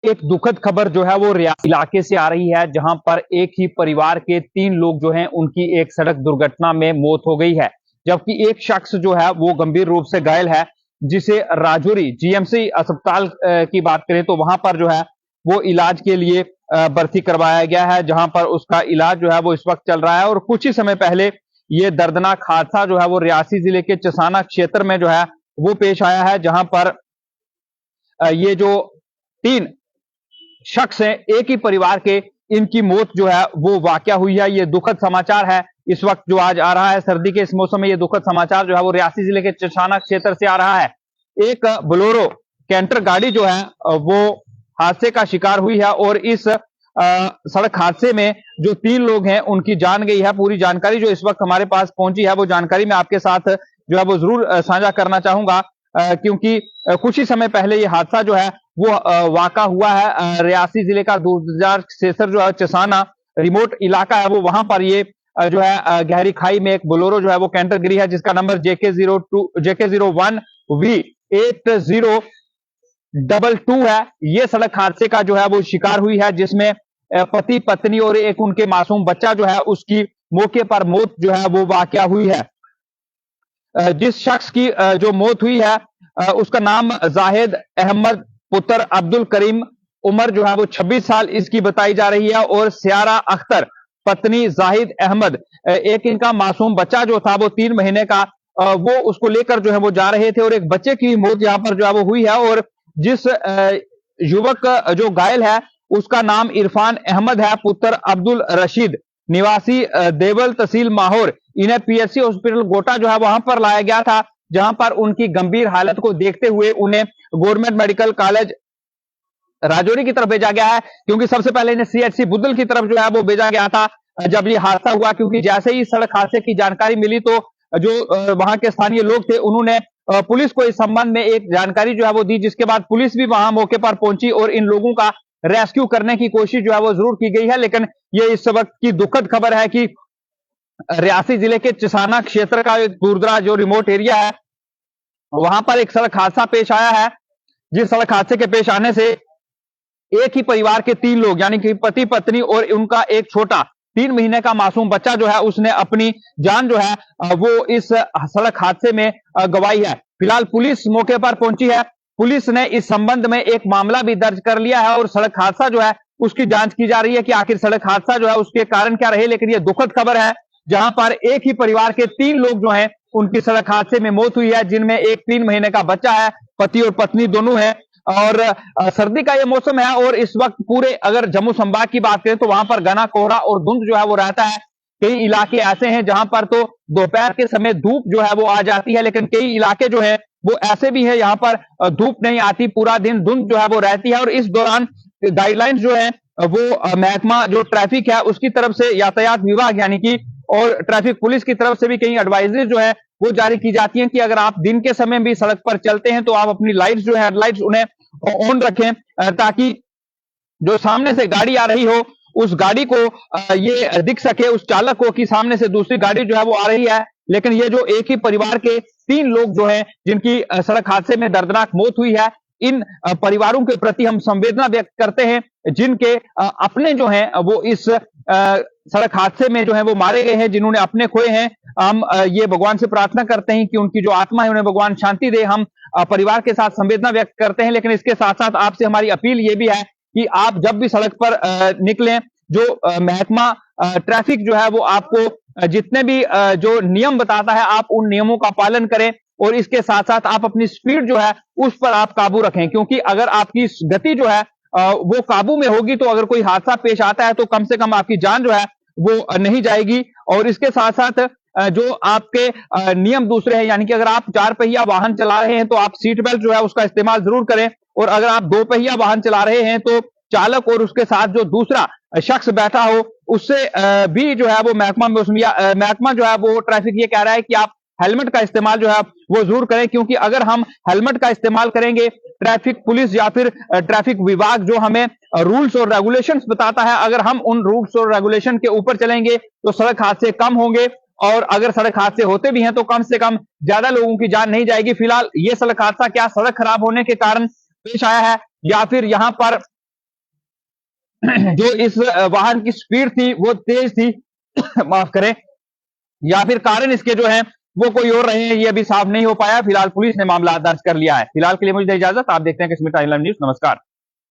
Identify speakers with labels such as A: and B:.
A: एक दुखद खबर जो है वो रियासी इलाके से आ रही है, जहां पर एक ही परिवार के 3 लोग जो हैं उनकी एक सड़क दुर्घटना में मौत हो गई है, जबकि एक शख्स जो है वो गंभीर रूप से घायल है, जिसे राजौरी जीएमसी अस्पताल की बात करें तो वहां पर जो है वो इलाज के लिए भर्ती करवाया गया है, जहां पर उसका इलाज जो है वो इस वक्त चल रहा है। और कुछ ही समय पहले ये दर्दनाक हादसा जो है वो रियासी जिले के चसाना क्षेत्र में जो है वो पेश आया है, जहां पर ये जो 3 शख्स हैं, एक ही परिवार के, इनकी मौत जो है वो वाकया हुई है। ये दुखद समाचार है इस वक्त जो आज आ रहा है सर्दी के इस मौसम में। ये दुखद समाचार जो है वो रियासी जिले के चसाना क्षेत्र से आ रहा है। एक बोलेरो कैंटर गाड़ी जो है वो हादसे का शिकार हुई है, और इस सड़क हादसे में जो 3 लोग हैं उनकी जान गई है। पूरी जानकारी जो इस वक्त हमारे पास पहुंची है वो जानकारी मैं आपके साथ जो है वो जरूर साझा करना चाहूंगा, क्योंकि कुछ ही समय पहले ये हादसा जो है वो वाक़ा हुआ है। रियासी जिले का दूरदराज क्षेत्र जो है चसाना रिमोट इलाका है, वो वहां पर ये जो है गहरी खाई में एक बोलेरो जो है वो कैंटर गिरी है, जिसका नंबर JK01 V8022 है। ये सड़क हादसे का जो है वो शिकार हुई है, जिसमें पति पत्नी और एक उनके मासूम बच्चा जो है उसकी मौके पर मौत जो है वो वाकया हुई है। जिस शख्स की जो मौत हुई है उसका नाम जाहिद अहमद पुत्र अब्दुल करीम, उम्र जो है वो 26 साल इसकी बताई जा रही है, और सियारा अख्तर पत्नी जाहिद अहमद, एक इनका मासूम बच्चा जो था वो 3 महीने का, वो उसको लेकर जो है वो जा रहे थे, और एक बच्चे की मौत यहाँ पर जो है वो हुई है। और जिस युवक जो घायल है उसका नाम इरफान अहमद है, पुत्र अब्दुल रशीद, निवासी देवल तहसील माहौर। इन्हें PSC हॉस्पिटल गोटा जो है वहां पर लाया गया था, जहां पर उनकी गंभीर हालत को देखते हुए उन्हें गवर्नमेंट मेडिकल कॉलेज राजौरी की तरफ भेजा गया है, क्योंकि सबसे पहले इन्हें CHC बुद्धल की तरफ जो है वो भेजा गया था जब ये हादसा हुआ। क्योंकि जैसे ही सड़क हादसे की जानकारी मिली तो जो वहां के स्थानीय लोग थे उन्होंने पुलिस को इस संबंध में एक जानकारी जो है वो दी, जिसके बाद पुलिस भी वहां मौके पर पहुंची और इन लोगों का रेस्क्यू करने की कोशिश जो है वो जरूर की गई है। लेकिन ये इस वक्त की दुखद खबर है कि रियासी जिले के चसाना क्षेत्र का एक दूरदराज जो रिमोट एरिया है वहां पर एक सड़क हादसा पेश आया है, जिस सड़क हादसे के पेश आने से एक ही परिवार के 3 लोग यानी कि पति पत्नी और उनका एक छोटा 3 महीने का मासूम बच्चा जो है उसने अपनी जान जो है वो इस सड़क हादसे में गंवाई है। फिलहाल पुलिस मौके पर पहुंची है। पुलिस ने इस संबंध में एक मामला भी दर्ज कर लिया है और सड़क हादसा जो है उसकी जांच की जा रही है कि आखिर सड़क हादसा जो है उसके कारण क्या रहे। लेकिन यह दुखद खबर है जहां पर एक ही परिवार के 3 लोग जो हैं उनकी सड़क हादसे में मौत हुई है, जिनमें एक 3 महीने का बच्चा है, पति और पत्नी दोनों हैं। और सर्दी का ये मौसम है और इस वक्त पूरे अगर जम्मू संभाग की बात करें तो वहां पर घना कोहरा और धुंध जो है वो रहता है। कई इलाके ऐसे हैं जहां पर तो दोपहर के समय धूप जो है वो आ जाती है, लेकिन कई इलाके जो है वो ऐसे भी है यहाँ पर धूप नहीं आती, पूरा दिन धुंध जो है वो रहती है। और इस दौरान गाइडलाइंस जो है वो महकमा जो ट्रैफिक है उसकी तरफ से, यातायात विभाग यानी कि और ट्रैफिक पुलिस की तरफ से भी कई एडवाइजरी जो है वो जारी की जाती हैं कि अगर आप दिन के समय भी सड़क पर चलते हैं तो आप अपनी लाइट्स जो है हेडलाइट्स उन्हें ऑन रखें, ताकि जो सामने से गाड़ी आ रही हो उस गाड़ी को ये दिख सके उस चालक को कि सामने से दूसरी गाड़ी जो है वो आ रही है। लेकिन ये जो एक ही परिवार के 3 लोग जो हैं जिनकी सड़क हादसे में दर्दनाक मौत हुई है, इन परिवारों के प्रति हम संवेदना व्यक्त करते हैं, जिनके अपने जो हैं वो इस सड़क हादसे में जो है वो मारे गए हैं, जिन्होंने अपने खोए हैं। हम ये भगवान से प्रार्थना करते हैं कि उनकी जो आत्मा है उन्हें भगवान शांति दे। हम परिवार के साथ संवेदना व्यक्त करते हैं, लेकिन इसके साथ साथ आपसे हमारी अपील ये भी है कि आप जब भी सड़क पर निकलें, जो महकमा ट्रैफिक जो है वो आपको जितने भी जो नियम बताता है आप उन नियमों का पालन करें, और इसके साथ साथ आप अपनी स्पीड जो है उस पर आप काबू रखें, क्योंकि अगर आपकी गति जो है वो काबू में होगी तो अगर कोई हादसा पेश आता है तो कम से कम आपकी जान जो है वो नहीं जाएगी। और इसके साथ साथ जो आपके नियम दूसरे हैं, यानी कि अगर आप 4 पहिया वाहन चला रहे हैं तो आप सीट बेल्ट जो है उसका इस्तेमाल जरूर करें, और अगर आप 2 पहिया वाहन चला रहे हैं तो चालक और उसके साथ जो दूसरा शख्स बैठा हो उससे भी जो है वो महकमा जो है वो ट्रैफिक ये कह रहा है कि आप हेलमेट का इस्तेमाल जो है वो जरूर करें, क्योंकि अगर हम हेलमेट का इस्तेमाल करेंगे, ट्रैफिक पुलिस या फिर ट्रैफिक विभाग जो हमें रूल्स और रेगुलेशंस बताता है, अगर हम उन रूल्स और रेगुलेशन के ऊपर चलेंगे तो सड़क हादसे कम होंगे, और अगर सड़क हादसे होते भी हैं तो कम से कम ज्यादा लोगों की जान नहीं जाएगी। फिलहाल ये सड़क हादसा क्या सड़क खराब होने के कारण पेश आया है या फिर यहाँ पर जो इस वाहन की स्पीड थी वो तेज थी माफ करें, या फिर कारण इसके जो है वो कोई और रहे हैं, ये अभी साफ नहीं हो पाया। फिलहाल पुलिस ने मामला दर्ज कर लिया है। फिलहाल के लिए मुझे इजाजत, आप देखते हैं कश्मीर टाइमलाइन न्यूज। नमस्कार।